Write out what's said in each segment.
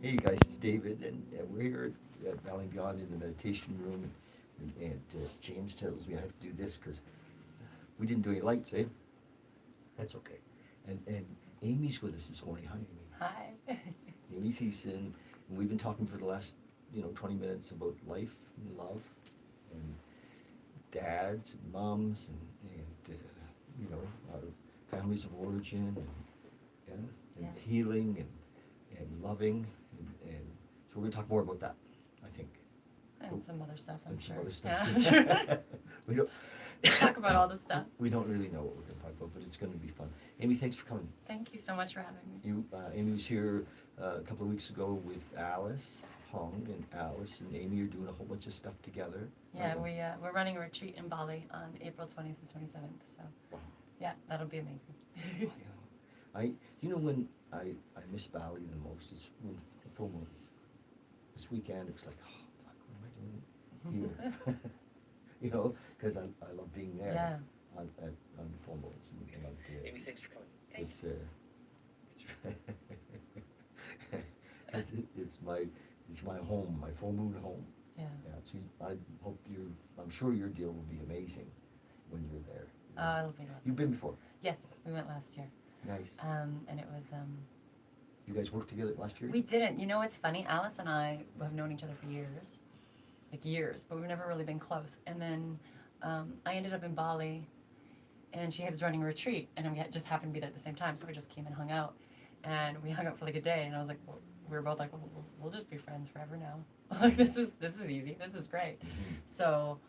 Hey, you guys, it's David, and we're here at Bali Beyond in the meditation room. And James tells me I have to do this because we didn't do any lights, eh? That's okay. And Amy's with us this morning. Hi, Amy. Hi. Amy Thiessen, and we've been talking for the last 20 minutes about life and love, and dads and moms, and our families of origin, and yeah, and Yeah. healing and loving, and so we're gonna talk more about that, I think. And some other stuff, I'm And some sure. other Yeah, stuff. I'm sure. We don't. Talk about all this stuff. We don't really know what we're gonna talk about, but it's gonna be fun. Amy, thanks for coming. Thank you so much for having me. Amy was here a couple of weeks ago with Alice Hong, and Alice and Amy are doing a whole bunch of stuff together. Yeah, we're running a retreat in Bali on April 20th and 27th, so Wow. yeah, that'll be amazing. Yeah. When I miss Bali the most is when the full moons. This weekend it was like, oh fuck, what am I doing here? Because I love being there. Yeah. On the full moons. And Amy, thanks for coming. it's it's my home, my full moon home. Yeah. Yeah. So I'm sure your deal will be amazing when you're there. It'll be lovely. You've been before. Yes, we went last year. Nice. And it was, You guys worked together last year? we didn't. You know, it's funny. Alice and I have known each other for years, but we've never really been close. And then I ended up in Bali, and she was running a retreat, and we just happened to be there at the same time, so we just came and hung out. And we hung out for like a day, and I was like, we were both like, we'll just be friends forever now. Like, this is easy. This is great. Mhm. So,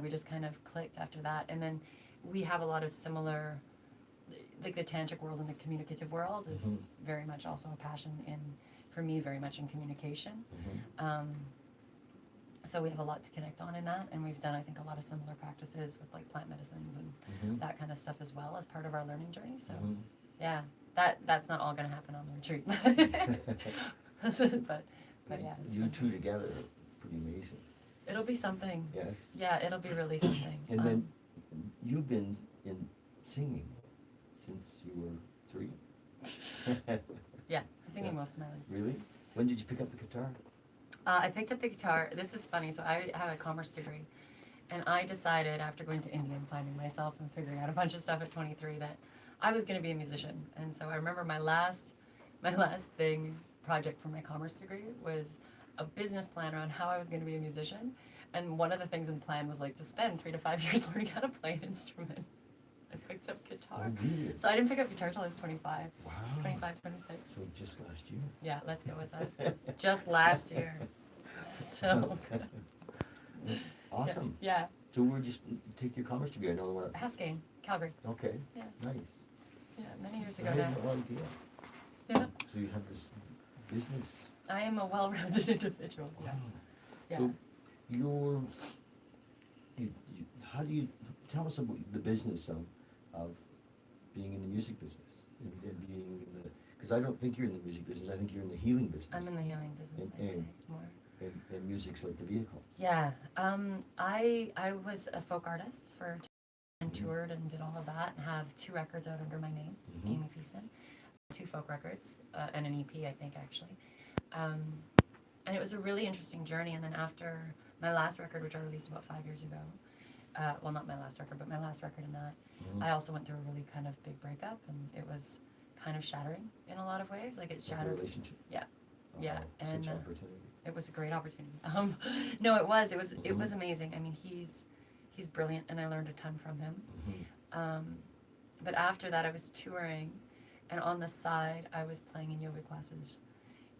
we just kind of clicked after that. And then we have a lot of similar, like the tantric world and the communicative world is Mhm. very much also a passion for me, very much in communication. Mhm. So we have a lot to connect on in that, and we've done, I think, a lot of similar practices with like plant medicines and Mhm. that kind of stuff as well as part of our learning journey. So Mhm. yeah, that's not all going to happen on the retreat. but yeah, it's You fun. two together are pretty amazing. It'll be something. Yes. Yeah, it'll be really something. And then you've been in singing since you were 3? Yeah, singing Yeah. most of my life. Really? When did you pick up the guitar? I picked up the guitar. This is funny. So I have a commerce degree, and I decided after going to India and finding myself and figuring out a bunch of stuff at 23 that I was going to be a musician. And so I remember my last project for my commerce degree was a business plan around how I was going to be a musician. And one of the things in the plan was like to spend 3 to 5 years learning how to play an instrument. I picked up guitar. Oh, really? So I didn't pick up guitar till I was 25, Wow. 25, 26. So just last year. Yeah, let's go with that. Just last year. So good. Awesome. Yeah. So we're just take your commerce degree. I know what. Haskayne, Calgary. Okay. Yeah. Nice. Yeah, many years I ago had now. no idea. Yeah. So you have this business. I am a well-rounded individual. Yeah. Wow. Yeah. So how do you tell us about the business of being in the music business and being in the, because I don't think you're in the music business. I think you're in the healing business. I'm in the healing business, I'd say And- more. And music's like the vehicle. Yeah. I was a folk artist and Mhm. toured and did all of that, and have 2 records out under my name, Mhm. Amy Thiessen. 2 folk records, and an EP, I think, actually. And it was a really interesting journey. And then after my last record, which I released about 5 years ago, well, not my last record, but my last record in that, Mhm. I also went through a really kind of big breakup, and it was kind of shattering in a lot of ways. Like, it Like a shattered. relationship. Yeah. Oh, Yeah, and, such opportunity. It was a great opportunity. No, it was Mhm. amazing. I mean, he's brilliant, and I learned a ton from him. Mhm. But after that, I was touring, and on the side, I was playing in yoga classes.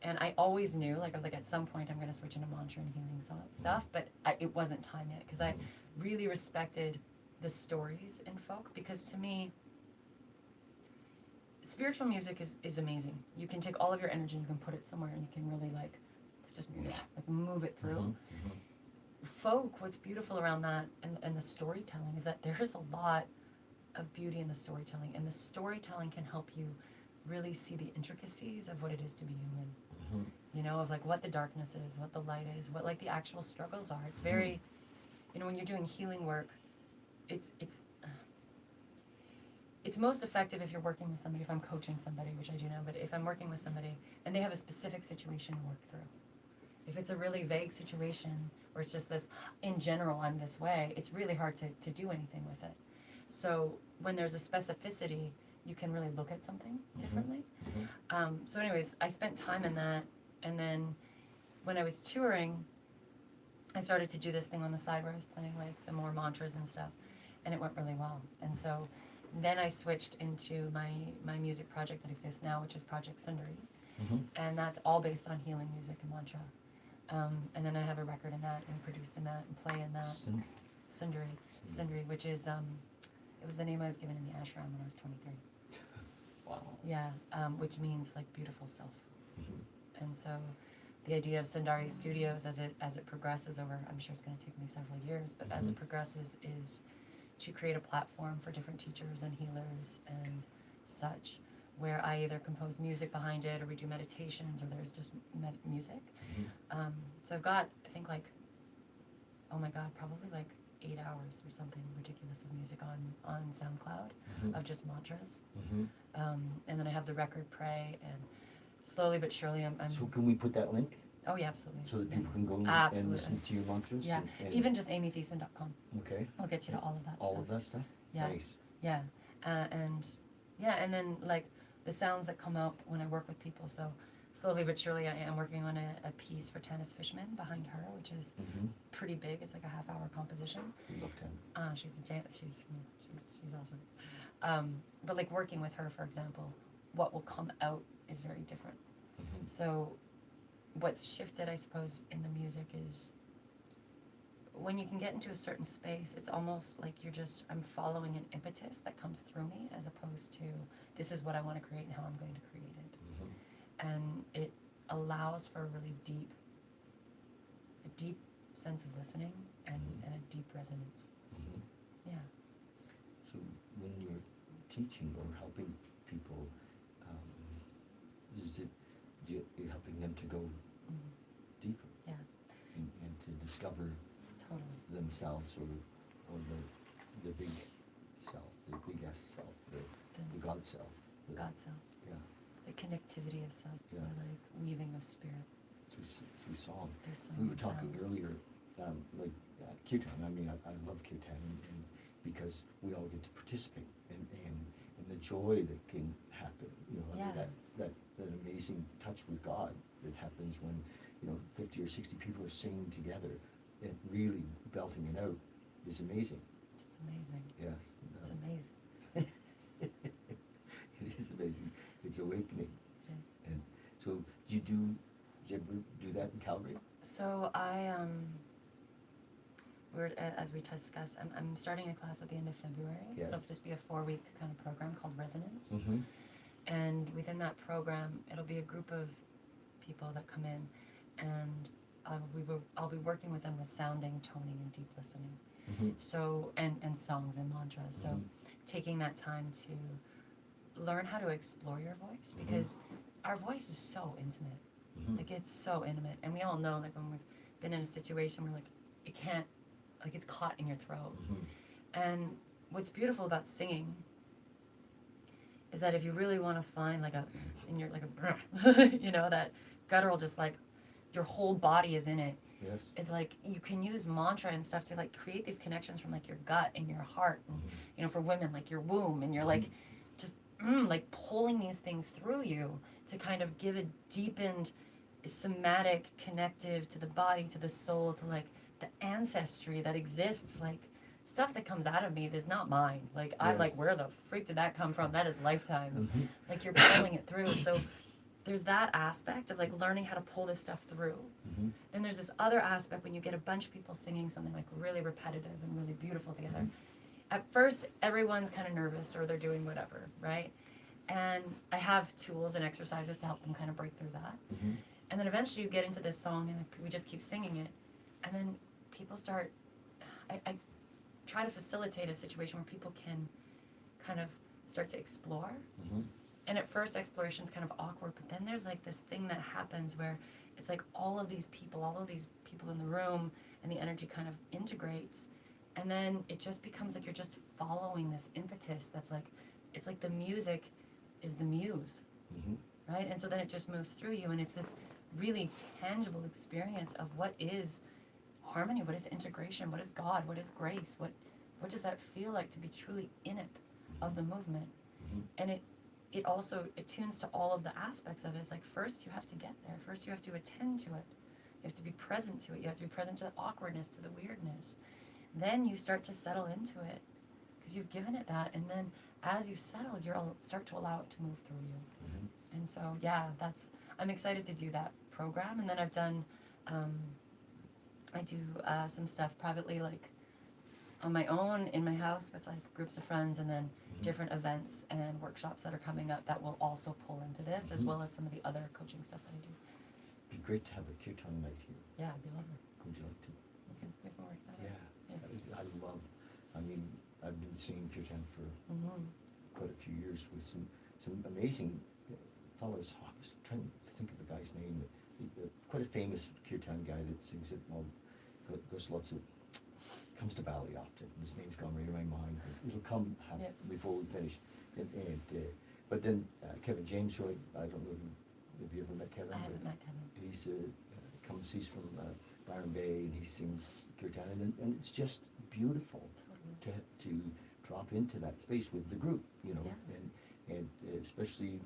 And I always knew, like, I was like, at some point, I'm going to switch into mantra and healing stuff, but it wasn't time yet, because I really respected the stories in folk, because to me, spiritual music is amazing. You can take all of your energy, you can put it somewhere, and you can really, like, just like move it through. Mhm. Mhm. Folk, what's beautiful around that and the storytelling is that there's a lot of beauty in the storytelling, and the storytelling can help you really see the intricacies of what it is to be human. Mhm. You know, of like what the darkness is, what the light is, what like the actual struggles are. It's very, when you're doing healing work, it's it's most effective if you're working with somebody, if I'm coaching somebody, which I do now, but if I'm working with somebody and they have a specific situation to work through. If it's a really vague situation, or it's just this, in general, I'm this way, it's really hard to do anything with it. So when there's a specificity, you can really look at something differently. So anyways, I spent time in that, and then when I was touring, I started to do this thing on the side where I was playing like the more mantras and stuff, and it went really well. And so then I switched into my music project that exists now, which is Project Sundari, and that's all based on healing music and mantra. And then I have a record in that, and produced in that, and play in that. Sundari, which is it was the name I was given in the ashram when I was 23. Wow. Yeah, which means like beautiful self. And so the idea of Sundari Studios as it progresses over, I'm sure it's going to take me several years, but as it progresses, is to create a platform for different teachers and healers and such, where I either compose music behind it, or we do meditations, or there's just music. So I've got, I think, like, oh my God, probably like 8 hours or something ridiculous of music on SoundCloud of just mantras. And then I have the record Pray, and slowly but surely I'm So can we put that link oh yeah, absolutely. so that Yeah. people can go and Absolutely. listen to your mantras? Yeah, and even just amythiessen.com. Okay. I'll get you to all of that All stuff. of that stuff? Yeah. Nice. Yeah, and then like the sounds that come out when I work with people. So slowly but surely, I am working on a piece for Tanis Fishman behind her, which is pretty big. It's like a half-hour composition. We love tennis. She's awesome. But like working with her, for example, what will come out is very different. So what's shifted, I suppose, in the music is when you can get into a certain space, it's almost like I'm following an impetus that comes through me, as opposed to this is what I want to create and how I'm going to create it. And it allows for a really deep sense of listening and a deep resonance. Yeah. So when you're teaching or helping people, you're helping them to go deeper? Yeah. And to discover Totally. themselves, or the big self, the big S self, the God self. God self. Yeah. The connectivity of self, Yeah. the like weaving of spirit. Through song. Through song We were and talking sound. earlier, kirtan. I mean, I love kirtan, and because we all get to participate, and the joy that can happen. You know, Yeah. that amazing touch with God that happens when 50 or 60 people are singing together and really belting it out is amazing. It's amazing. Yes. It's amazing. It is amazing. It's awakening. It is. And so, do you ever do that in Calgary? So as we discussed, I'm starting a class at the end of February. Yes. It'll just be a 4-week kind of program called Resonance. And within that program, it'll be a group of people that come in, and I'll be working with them with sounding, toning, and deep listening. So and songs and mantras. So taking that time to learn how to explore your voice, because our voice is so intimate. Like, it's so intimate, and we all know, like, when we've been in a situation where, like, it can't, like, it's caught in your throat. And what's beautiful about singing is that if you really want to find like that guttural, just like your whole body is in it, Yes. is like you can use mantra and stuff to like create these connections from like your gut and your heart, and for women, like your womb, and you're like just like pulling these things through you to kind of give a deepened somatic connective to the body, to the soul, to like the ancestry that exists, like stuff that comes out of me that's not mine. Like, I'm like, where the freak did that come from? That is lifetimes. Like, you're pulling it through. So there's that aspect of like learning how to pull this stuff through. Then there's this other aspect when you get a bunch of people singing something like really repetitive and really beautiful together. At first, everyone's kind of nervous, or they're doing whatever, right? And I have tools and exercises to help them kind of break through that. And then eventually you get into this song, and we just keep singing it. And then people start, I try to facilitate a situation where people can kind of start to explore. And at first, exploration is kind of awkward, but then there's like this thing that happens where it's like all of these people in the room, and the energy kind of integrates. And then it just becomes like you're just following this impetus that's like it's like the music is the muse, Mm-hmm. right? And so then it just moves through you, and it's this really tangible experience of what is harmony, what is integration, what is God, what is grace, what does that feel like to be truly in it of the movement. Mm-hmm. And it also attunes to all of the aspects of it. It's like, first you have to get there, first you have to attend to it, you have to be present to it, you have to be present to the awkwardness, to the weirdness. Then you start to settle into it because you've given it that, and then as you settle, you'll start to allow it to move through you. Mm-hmm. And so yeah, I'm excited to do that program. And then I've done I do some stuff privately, like on my own in my house with like groups of friends, and then different events and workshops that are coming up that will also pull into this, as well as some of the other coaching stuff that I do. It'd be great to have a kirtan night here. Yeah, it'd be lovely. Would you like to? We can work that out. Yeah. I love. I mean, I've been singing kirtan for quite a few years with some amazing fellows. I was trying to think of the guy's name. Quite a famous kirtan guy that sings it. Well, goes lots of. Comes to Bali often. His name's gone right in my mind. It'll come before we finish. But then Kevin James, who I don't know if you ever met Kevin. I haven't met Kevin. He's from Byron Bay, and he sings kirtan, and it's just beautiful to drop into that space with the group, you know, and especially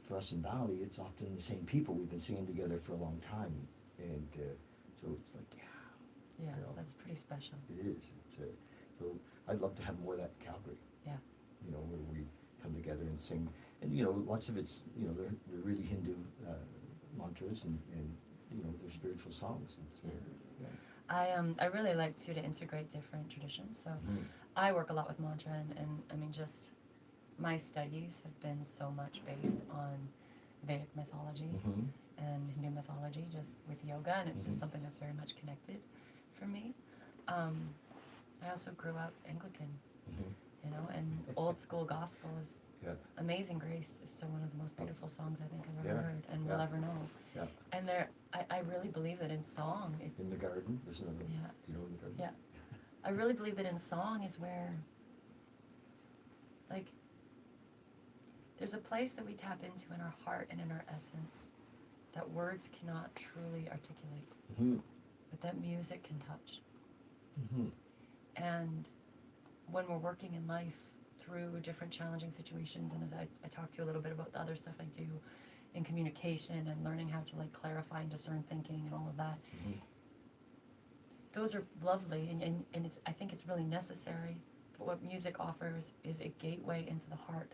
for us in Bali, it's often the same people. We've been singing together for a long time, and so it's like, Yeah, you know, that's pretty special. it is. So I'd love to have more of that in Calgary. Yeah. You know, where we come together and sing, and you know, lots of it's, you know, they're really Hindu mantras, and you know, they're spiritual songs. It's, I really like to integrate different traditions. So I work a lot with mantra, and I mean, just my studies have been so much based on Vedic mythology and Hindu mythology, just with yoga, and it's just something that's very much connected for me. I also grew up Anglican, you know, and old school gospel is Amazing Grace is still one of the most beautiful songs I think I've ever heard and will ever know. Yeah. And I really believe that in song, it's In the garden, there's another. Yeah. You know, in the garden. Yeah. I really believe that in song is where, like, there's a place that we tap into in our heart and in our essence that words cannot truly articulate, but that music can touch. And when we're working in life through different challenging situations, and as I talked to you a little bit about the other stuff I do in communication and learning how to like clarify and discern thinking and all of that, those are lovely, and it's, I think it's really necessary. But what music offers is a gateway into the heart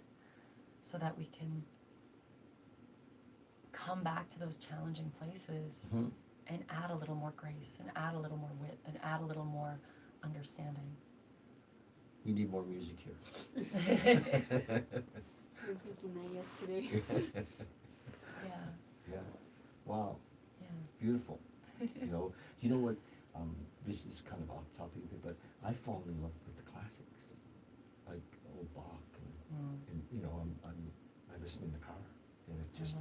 so that we can come back to those challenging places and add a little more grace and add a little more wit and add a little more understanding. We need more music here. I was thinking that yesterday. Yeah. Yeah. Wow. Yeah. Beautiful. You know what? This is kind of off topic, but I've fallen in love with the classics, like old Bach, and you know, I listen in the car, and it just,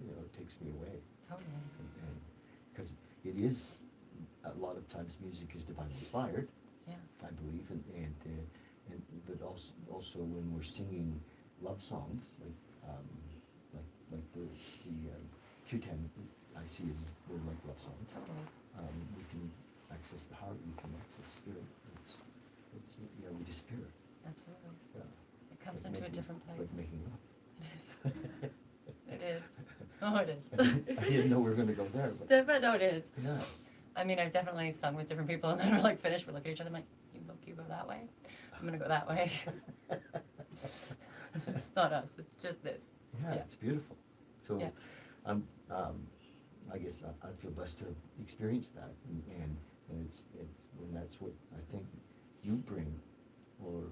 you know, it takes me away. Totally. And because it is, a lot of times music is divinely inspired. Yeah. I believe, and but also when we're singing love songs, like the kirtan, I see it as they're like love songs. Totally. We can access the heart, we can access spirit. It's we disappear. Absolutely. Yeah. It comes It's like into a making- different place. It's like making love. It is. It is. Oh, it is. I didn't know we were going to go there, but But no, it is. yeah. I mean, I've definitely sung with different people, and then we're like finished. We look at each other. I'm like, you go that way. I'm gonna go that way. It's not us. It's just this. Yeah, Yeah. it's beautiful. So, Yeah. I guess I feel blessed to experience that, and that's what I think you bring, or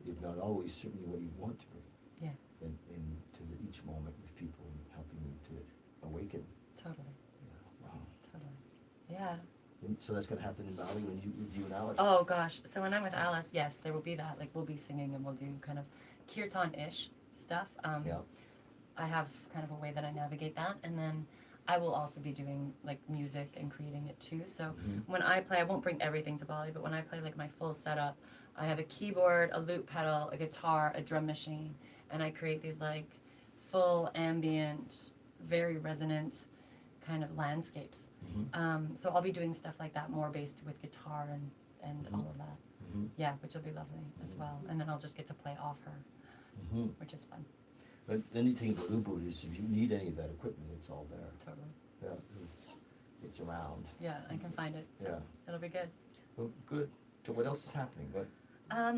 if not always, certainly what you want to bring. Yeah. And to each moment with people and helping them to awaken. Totally. Yeah. Wow. Totally. Yeah. And so that's going to happen in Bali with you and Alice. Oh gosh. So when I'm with Alice, yes, there will be that. Like we'll be singing and we'll do kind of kirtan-ish stuff. Yeah. I have kind of a way that I navigate that, and then I will also be doing like music and creating it too. So Mhm. when I play, I won't bring everything to Bali, but when I play like my full setup, I have a keyboard, a loop pedal, a guitar, a drum machine, and I create these like full ambient, very resonant kind of landscapes. Mhm. So I'll be doing stuff like that, more based with guitar and Mhm. all of that. Mhm. Yeah, which will be lovely as Mhm. well. And then I'll just get to play off her, Mhm. which is fun. But the neat thing about Ubud is if you need any of that equipment, it's all there. Totally. Yeah, it's around. Yeah, I can find it. So Yeah. it'll be good. Well, good. So what else is happening? What?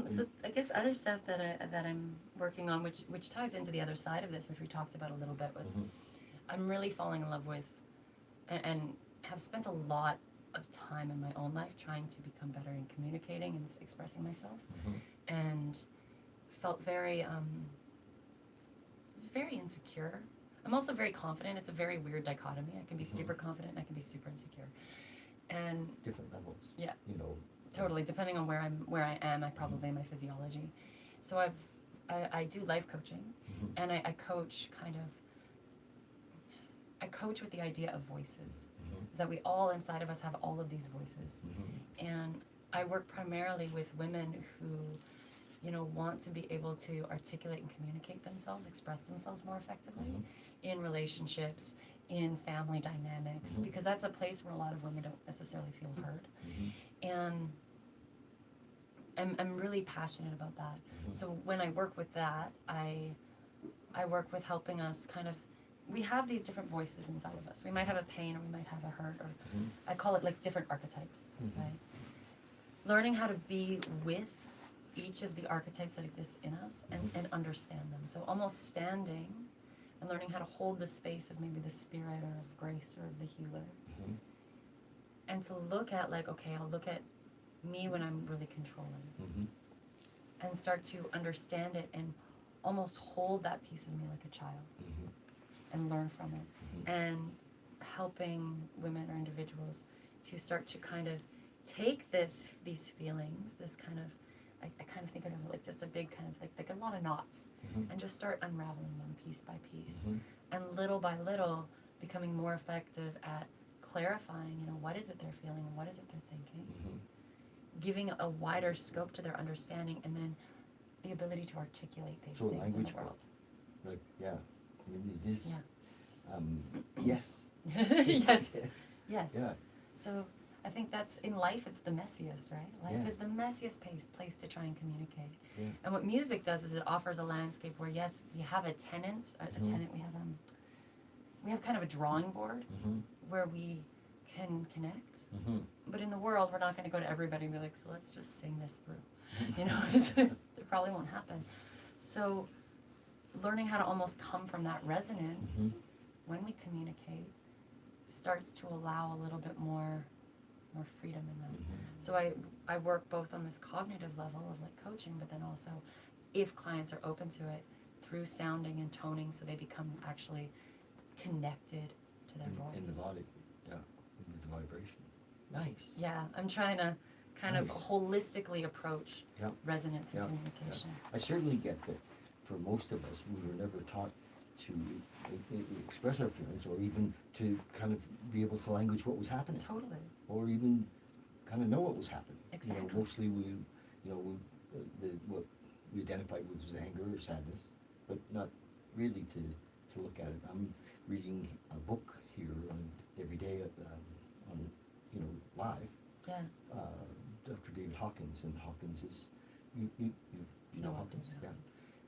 So I guess other stuff that I'm working on, which ties into the other side of this, which we talked about a little bit, was Mhm. I'm really falling in love with, and have spent a lot of time in my own life trying to become better in communicating and expressing myself, Mhm. and felt very it's very insecure. I'm also very confident. It's a very weird dichotomy. I can be super confident and I can be super insecure, and Different levels. yeah. You know. Totally, depending on where I am, I probably my physiology. So I do life coaching, Mhm. and I coach I coach with the idea of voices. Mhm. Is that we all inside of us have all of these voices, Mhm. and I work primarily with women who, want to be able to articulate and communicate themselves, express themselves more effectively Mhm. in relationships, in family dynamics, Mhm. because that's a place where a lot of women don't necessarily feel heard, Mhm. and I'm really passionate about that. Mhm. So when I work with that, I work with helping us kind of, we have these different voices inside of us. We might have a pain or we might have a hurt, or Mhm. I call it like different archetypes, Mhm. right? Learning how to be with each of the archetypes that exist in us and understand them. So almost standing and learning how to hold the space of maybe the spirit or of grace or of the healer. Mhm. And to look at like, okay, I'll look at me when I'm really controlling. Mhm. And start to understand it and almost hold that piece of me like a child Mhm. and learn from it. Mhm. And helping women or individuals to start to kind of take these feelings, this kind of, I kind of think of it like just a big kind of like a lot of knots, Mhm. and just start unraveling them piece by piece. Mhm. And little by little becoming more effective at clarifying, what is it they're feeling and what is it they're thinking, Mhm. giving a wider scope to their understanding, and then the ability to articulate these So things in language the world. Like, yeah. I mean, it is. Yeah. Yes. Yes. Yes. Yeah. So I think that's, in life, it's the messiest, right? Life Yes. is the messiest place to try and communicate. Yeah. And what music does is it offers a landscape where, yes, we have a tenant, we have kind of a drawing board Mhm. where we can connect. Mhm. But in the world, we're not going to go to everybody and be like, so let's just sing this through. Mm-hmm. It probably won't happen. So learning how to almost come from that resonance Mhm. when we communicate starts to allow a little bit more freedom in that. Mhm. So I work both on this cognitive level of like coaching, but then also, if clients are open to it, through sounding and toning, so they become actually connected to their voice. In the body. Yeah. With the vibration. Nice. Yeah, I'm trying to kind of Nice. holistically approach Yeah. resonance and Yeah. communication. I certainly get that for most of us, we were never taught to express our feelings, or even to kind of be able to language what was happening, Totally. or even kind of know what was happening. Exactly. Mostly what we identified with was anger or sadness, but not really to look at it. I'm reading a book here every day on live. Yeah. Dr. David Hawkins, and Hawkins is you know No, I Hawkins, didn't know. yeah.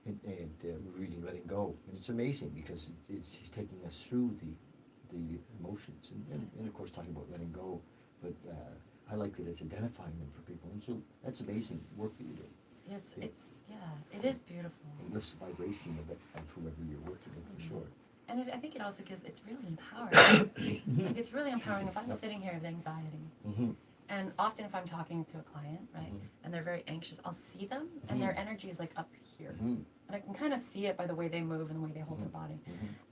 And we're reading Letting Go, and it's amazing because he's taking us through the emotions, and of course talking about letting go, but I like that it's identifying them for people, and so that's amazing work that you do. It is beautiful. It lifts the vibration of whoever you're working with, for sure. And I think it also gives, it's really empowering. Like, it's really empowering if I'm Yep. sitting here with anxiety. Mm-hmm. And often if I'm talking to a client, right, Mhm. and they're very anxious, I'll see them, and their energy is like up here. Mm-hmm. and I can kind of see it by the way they move and the way they hold their body.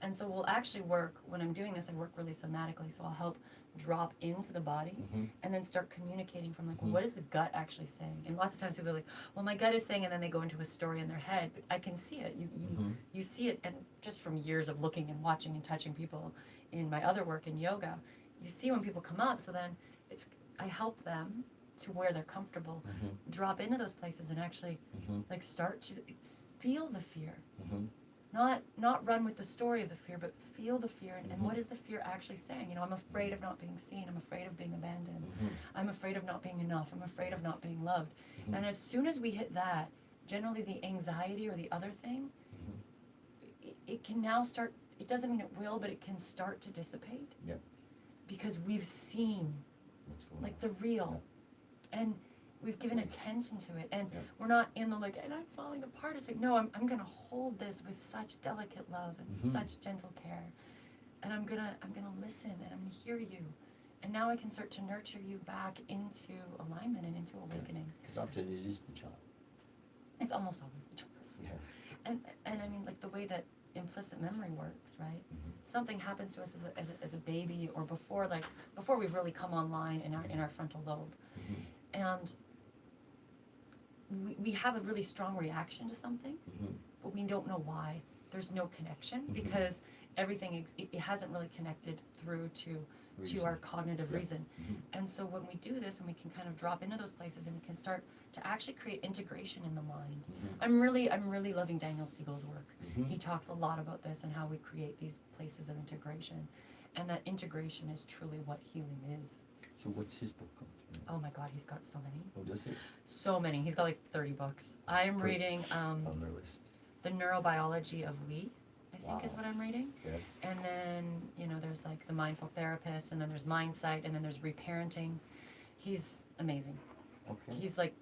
And so we'll actually work, when I'm doing this, I work really somatically, so I'll help drop into the body and then start communicating from like, well, what is the gut actually saying? And lots of times people are like, well, my gut is saying, and then they go into a story in their head, but I can see it. You see it, and just from years of looking and watching and touching people in my other work in yoga, you see when people come up, so then I help them to where they're comfortable, drop into those places and actually like start to feel the fear. Not run with the story of the fear, but feel the fear and what is the fear actually saying? You know, I'm afraid of not being seen, I'm afraid of being abandoned, I'm afraid of not being enough, I'm afraid of not being loved. And as soon as we hit that, generally the anxiety or the other thing, it can now start, it doesn't mean it will, but it can start to dissipate. Yep. Because we've seen What's going like on? the real. And we've given attention to it, and we're not in the like, and I'm falling apart. It's like, no, I'm gonna hold this with such delicate love and such gentle care, and I'm gonna listen and I'm gonna hear you, and now I can start to nurture you back into alignment and into awakening. Because often it is the child. It's almost always the truth. Yes. And I mean, like the way that implicit memory works, right? Something happens to us as a baby or before we've really come online in our frontal lobe, and we have a really strong reaction to something, but we don't know why. There's no connection because everything it hasn't really connected through to our cognitive reason. And so when we do this and we can kind of drop into those places and we can start to actually create integration in the mind. I'm really loving Daniel Siegel's work. He talks a lot about this and how we create these places of integration, and that integration is truly what healing is. So what's his book called? Oh my God, he's got so many. Oh, does he? So many. He's got like 30 books. I'm reading On their list. The Neurobiology of We, I think is what I'm reading. Yes. And then, you know, there's like The Mindful Therapist, and then there's Mindsight, and then there's Reparenting. He's amazing. Okay. He's like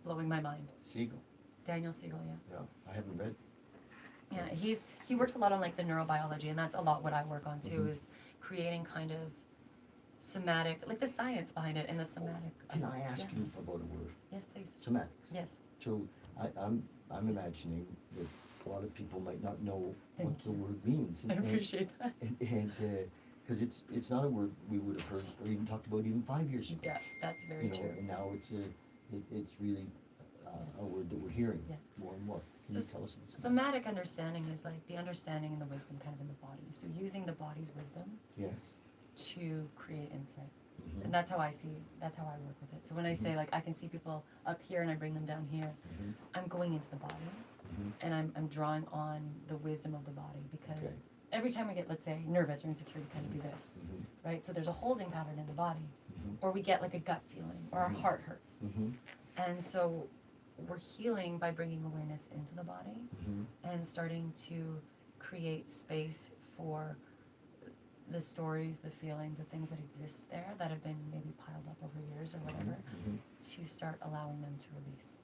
blowing my mind. Siegel. Daniel Siegel, yeah. Yeah, I haven't read. Yeah, he works a lot on like the neurobiology, and that's a lot what I work on too, is creating kind of somatic, like the science behind it and the somatic. Can I ask you about a word? Yes, please. Somatics. Yes. So I'm imagining that a lot of people might not know Thank what the you. word means. I appreciate that. And because it's not a word we would have heard or even talked about even 5 years ago. Yeah, that's very You know, true. and now it's really a word that we're hearing Yeah. more and more. Can So you tell us about somatic understanding is like the understanding and the wisdom kind of in the body. So using the body's wisdom Yes. to create insight. And that's how I work with it. So when I say like I can see people up here and I bring them down here, I'm going into the body and I'm drawing on the wisdom of the body, because Okay. every time we get, let's say, nervous or insecure, we kind of do this, right? So there's a holding pattern in the body, or we get like a gut feeling, or our heart hurts. And so we're healing by bringing awareness into the body and starting to create space for the stories, the feelings, the things that exist there that have been maybe piled up over years or whatever, to start allowing them to release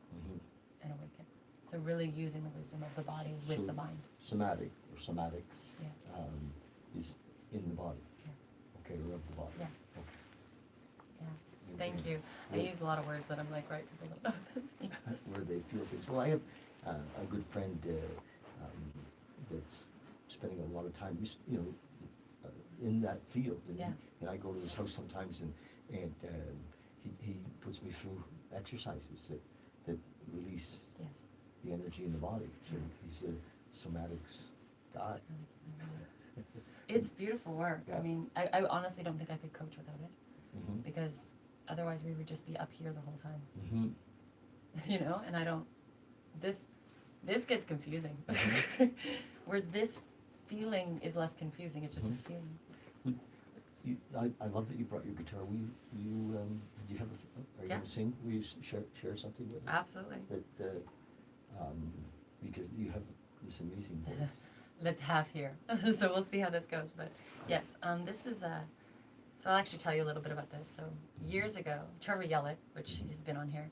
and awaken. So really using the wisdom of the body with So the mind. Somatic or somatics Yeah. is in the body. Yeah. Okay, or of the body. Yeah. Okay. Yeah. Thank you. I Yeah. use a lot of words that I'm like, right, people don't know what that means. Where they feel things. Well, I have a good friend that's spending a lot of time, in that field. And, Yeah. and I go to his house sometimes, and he puts me through exercises that release Yes. the energy in the body. So he's a somatics guy. It's really, really it's beautiful work. Yeah. I mean, I honestly don't think I could coach without it, Mm-hmm. because otherwise we would just be up here the whole time. Mm-hmm. You know, and I don't, this gets confusing. Whereas this feeling is less confusing, it's just a feeling. I love that you brought your guitar. Do you have are you Yeah. going to sing? Will you share something with us? Absolutely. That, because you have this amazing voice. Let's have here. So we'll see how this goes. But yes, this is so I'll actually tell you a little bit about this. So years ago, Trevor Yellett, which has been on here,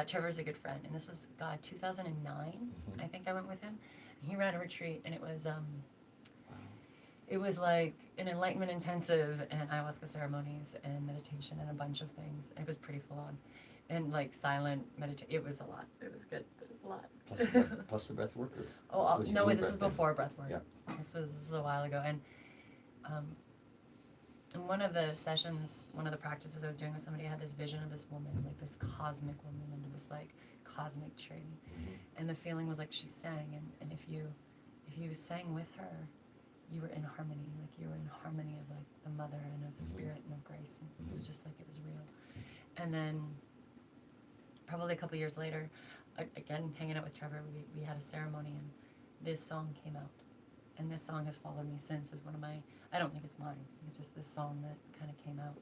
Trevor's a good friend, and this was 2009. I think I went with him. He ran a retreat, and it was It was like an enlightenment intensive and ayahuasca ceremonies and meditation and a bunch of things. It was pretty full on. And like silent meditation. It was a lot. It was good, but it was a lot. Plus the breath work? No, this was before breath work. Yeah. This was a while ago. And in one of the sessions, one of the practices I was doing with somebody, I had this vision of this woman, like this cosmic woman under this like cosmic tree. And the feeling was like she sang, and if you sang with her, you were in harmony, like you were in harmony of like the mother and of spirit and of grace, and it was just like it was real. And then probably a couple years later, again hanging out with Trevor, we had a ceremony and this song came out, and this song has followed me since as one of my, I don't think it's mine, it's just this song that kind of came out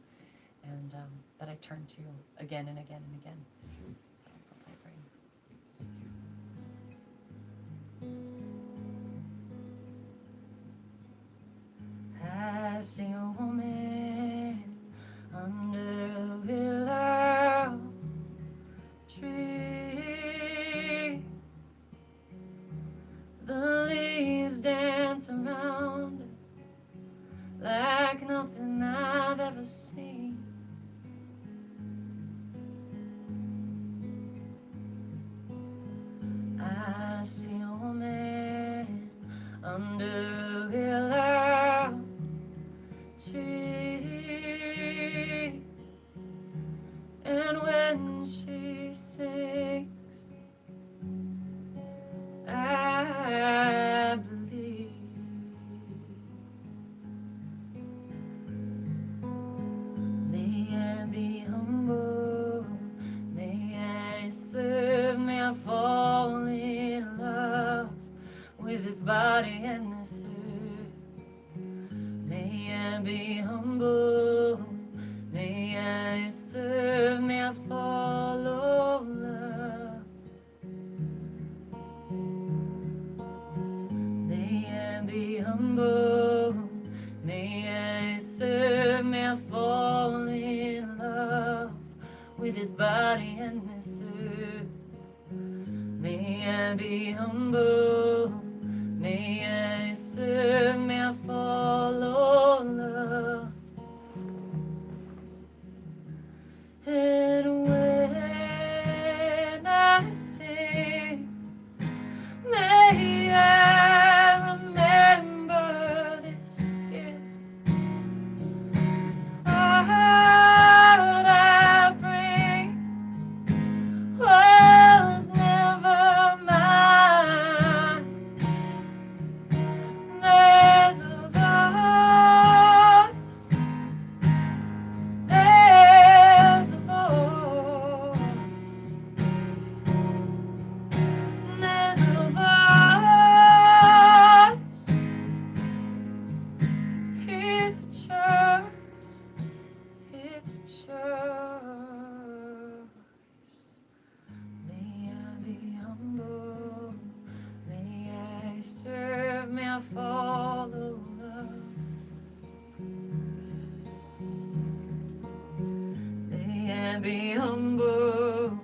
and that I turn to again and again and again. So I'll play it for you. I see a woman under a willow tree. The leaves dance around it like nothing I've ever seen. I see a woman under a willow tree, and when she sings, I believe. May I be humble, may I serve, may I fall in love with this body and this earth. May I be humble, may I serve, may I follow love. May I be humble, may I serve, may I fall in love with this body and this earth. May I be humble, may I serve, may I follow love. And when I sing, may I remember this gift, this heart I bring was never mine. There's a voice, there's a voice, there's a voice. It's a choice, it's a choice. May I be humble, may I serve, may I follow love. May I be humble,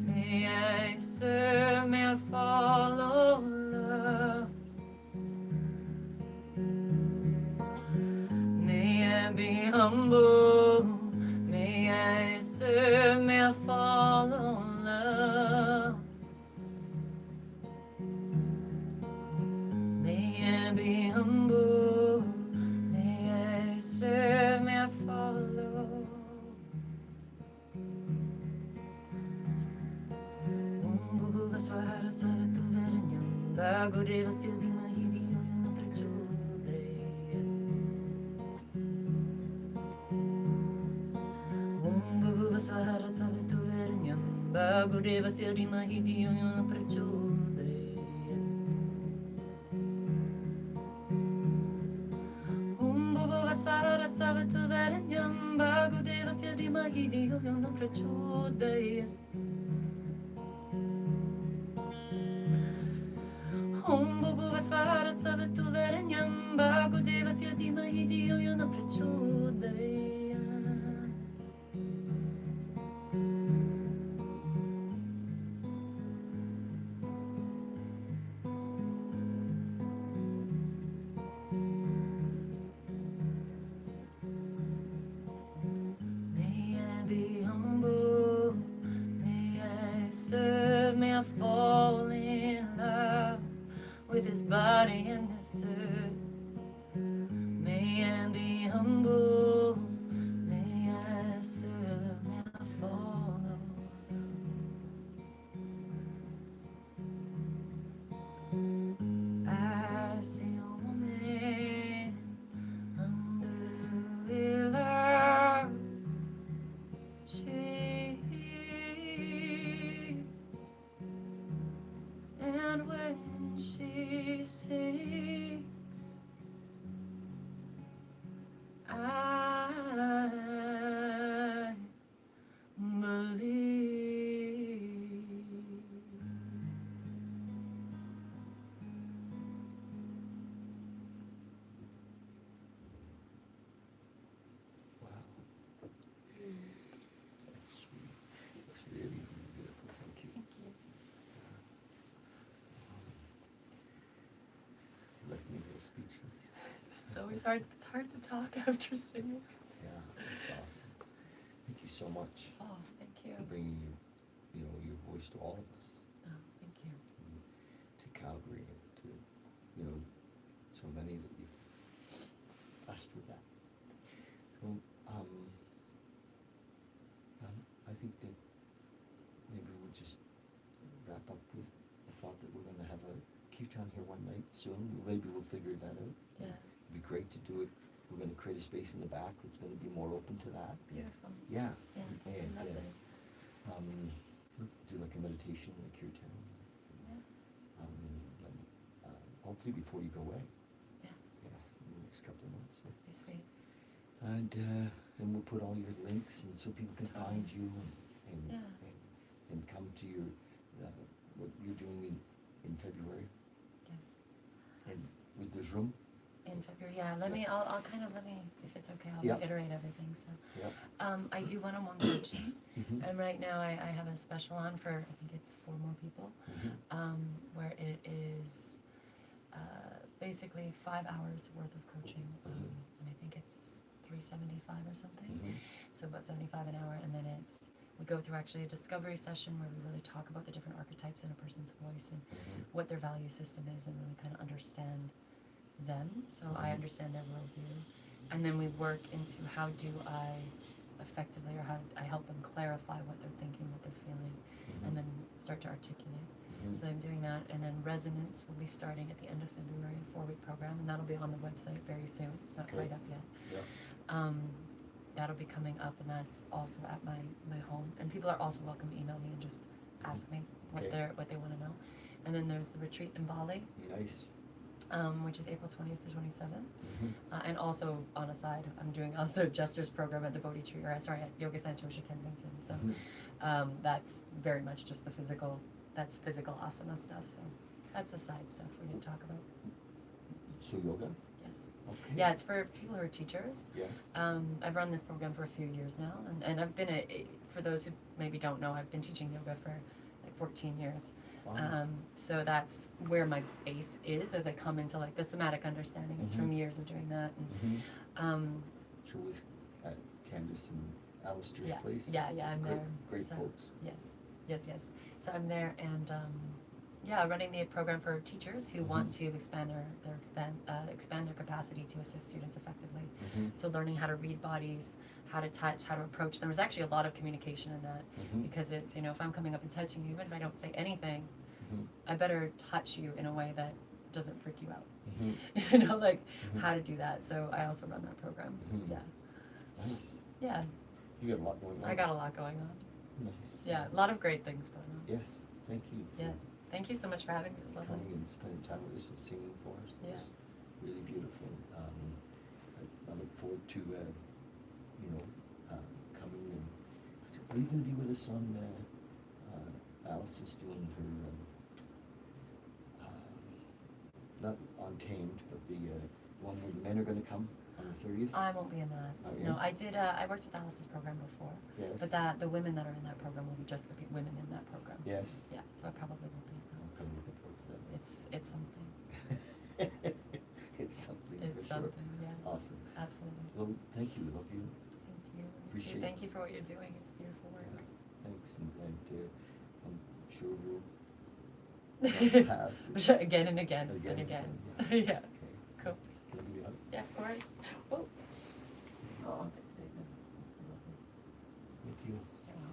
may I serve, may I follow love. May I be humble, may I serve, may I follow love. May I be humble, may I serve, may I follow. Umbubuga swara savatu veranyam bagudeva siddhima hidiyo yuna prachodaya. Umbubuga swara savatu veranyam bagudeva siddhima hidiyo yuna prachodaya. Umbubuga swara savatu veranyam bagudeva siddhima hidiyo yuna prachodaya. Umbubuga svara savatu veranyam bagudeva siddhima hidiyo yuna prachodaya. humble, may I serve, may I follow you. I see a woman under a willow tree, and when she sings, I believe. Wow. That's sweet. That's really, really beautiful. Thank you. Thank you. You left me a little speechless. It's always hard. It's hard to talk after singing. Yeah, that's awesome. Thank you so much Oh, thank you. for bringing your voice to all of us, Oh, thank you. to Calgary, and to, so many that you've blessed with that. So, I think that maybe we'll just wrap up with the thought that we're going to have a kirtan here one night soon. Maybe we'll figure that out. Yeah. It'd be great to do it. We're going to create a space in the back that's going to be more open to that. Beautiful. Yeah. Yeah. And Lovely. do like a meditation in the kirtan. Yeah. Hopefully before you go away. Yeah. Yes, in the next couple of months. So. Be sweet. And we'll put all your links, and so people can find you and, Yeah. and come to your what you're doing in February. Yes. And there's room. In February, yeah. I'll kind of, if it's okay, I'll Yeah. reiterate everything. So, Yep. I do one-on-one coaching, Mhm. and right now I have a special on for, I think it's 4 more people, where it is basically 5 hours worth of coaching, and I think it's $375 or something. So about $75 an hour, and then we go through actually a discovery session where we really talk about the different archetypes in a person's voice and what their value system is, and really kind of understand them, so I understand their worldview, and then we work into how do I effectively, or how I help them clarify what they're thinking, what they're feeling, and then start to articulate. So I'm doing that, and then Resonance will be starting at the end of February, a 4-week program, and that'll be on the website very soon. It's not Okay. right up yet. Yep. That'll be coming up, and that's also at my home. And people are also welcome to email me and just ask me what Okay. they want to know. And then there's the retreat in Bali, Nice. which is April 20th to 27th. Mhm. And also, on a side, I'm doing also a Jester's program at the Bodhi Tree, at Yoga Santosha Kensington. So that's very much just the physical asana stuff. So that's the side stuff we didn't talk about. So yoga. Yes. Okay. Yeah, it's for people who are teachers. Yes. I've run this program for a few years now, and I've been for those who maybe don't know, I've been teaching yoga for like 14 years. Wow. So that's where my base is as I come into like the somatic understanding. It's from years of doing that. And, So with Candace and Alistair's yeah, place. yeah, I'm Great, there. great So, folks. Yes. So I'm there, and running the program for teachers who want to expand their capacity to assist students effectively. So learning how to read bodies, how to touch, how to approach them. There's actually a lot of communication in that, because it's, if I'm coming up and touching you, even if I don't say anything, I better touch you in a way that doesn't freak you out. How to do that. So I also run that program. Yeah. Nice. Yeah. You got a lot going on. I got a lot going on. Nice. Yeah, a lot of great things going on. Yes. Thank you. For Yes. Thank you so much for having me. It was lovely. coming and spending time with us and singing for us. It Yeah. was really beautiful. I look forward to coming and are you going to be with us on Alice is doing her not on Tamed, but the one where the men are going to come on the 30th. I won't be in that. Oh, No, yeah? I did. I worked with Alice's program before, Yes. but the women that are in that program will be just the women in that program. Yes. Yeah, so I probably won't be in that. I'm kind of looking forward to that. It's something. It's something It's for something. sure. Yeah. Awesome. Absolutely. Well, thank you. Love you. Thank you. Appreciate Thank you for what you're doing. It's beautiful work. Thanks, and I'm sure we'll cross paths Again and again and again. yeah. Yeah. Okay. Cool. Can I give you a hug? Yeah, of course. Whoa. people.